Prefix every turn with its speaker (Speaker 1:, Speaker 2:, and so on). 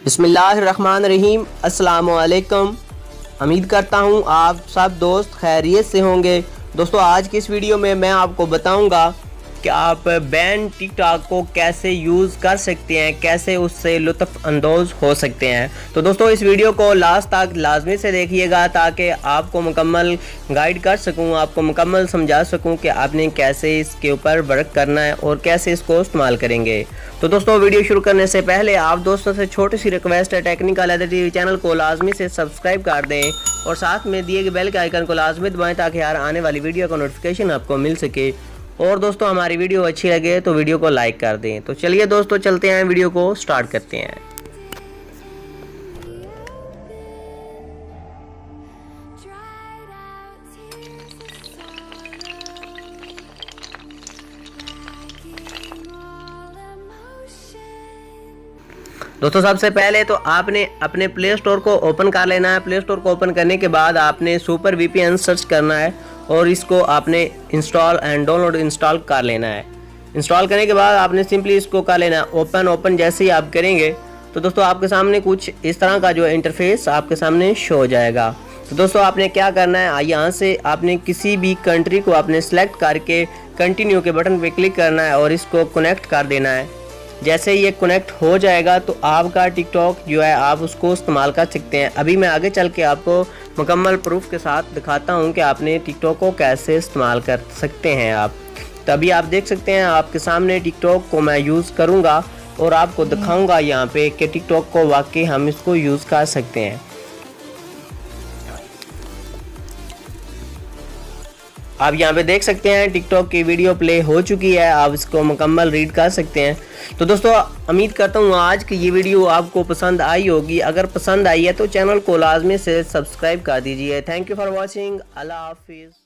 Speaker 1: बिस्मिल्लाहिर्रहमानिर्रहीम। अस्सलामुअलैकुम। उम्मीद करता हूँ आप सब दोस्त खैरियत से होंगे। दोस्तों, आज की इस वीडियो में मैं आपको बताऊंगा कि आप बैन टिकटॉक को कैसे यूज़ कर सकते हैं, कैसे उससे लुत्फ़ अंदोज़ हो सकते हैं। तो दोस्तों, इस वीडियो को लास्ट तक लाजमी से देखिएगा ताकि आपको मुकम्मल गाइड कर सकूं, आपको मुकम्मल समझा सकूं कि आपने कैसे इसके ऊपर वर्क करना है और कैसे इसको इस्तेमाल करेंगे। तो दोस्तों, वीडियो शुरू करने से पहले आप दोस्तों से छोटी सी रिक्वेस्ट है, टेक्निकल एडर टीवी चैनल को लाजमी से सब्सक्राइब कर दें और साथ में दिए गए बेल के आइकन को लाजमी दबाएं ताकि हर आने वाली वीडियो का नोटिफिकेशन आपको मिल सके। और दोस्तों, हमारी वीडियो अच्छी लगे तो वीडियो को लाइक कर दें। तो चलिए दोस्तों, चलते हैं, वीडियो को स्टार्ट करते हैं। दोस्तों, सबसे पहले तो आपने अपने प्ले स्टोर को ओपन कर लेना है। प्ले स्टोर को ओपन करने के बाद आपने सुपर वीपीएन सर्च करना है और इसको आपने इंस्टॉल एंड डाउनलोड इंस्टॉल कर लेना है। इंस्टॉल करने के बाद आपने सिंपली इसको कर लेना है ओपन जैसे ही आप करेंगे तो दोस्तों आपके सामने कुछ इस तरह का जो इंटरफेस आपके सामने शो हो जाएगा। तो दोस्तों, आपने क्या करना है, यहाँ से आपने किसी भी कंट्री को आपने सेलेक्ट करके कंटिन्यू के बटन पे क्लिक करना है और इसको कनेक्ट कर देना है। जैसे ये कनेक्ट हो जाएगा तो आपका टिकटॉक जो है आप उसको इस्तेमाल कर सकते हैं। अभी मैं आगे चल के आपको मुकम्मल प्रूफ के साथ दिखाता हूं कि आपने टिकटॉक को कैसे इस्तेमाल कर सकते हैं आप। तो अभी आप देख सकते हैं आपके सामने टिकटॉक को मैं यूज़ करूंगा और आपको दिखाऊंगा यहाँ पे कि टिकटॉक को वाकई हम इसको यूज़ कर सकते हैं। आप यहाँ पे देख सकते हैं टिकटॉक की वीडियो प्ले हो चुकी है, आप इसको मुकम्मल रीड कर सकते हैं। तो दोस्तों, उम्मीद करता हूँ आज की ये वीडियो आपको पसंद आई होगी। अगर पसंद आई है तो चैनल को लाजमी से सब्सक्राइब कर दीजिए। Thank you for watching. अल्लाह हाफिज़।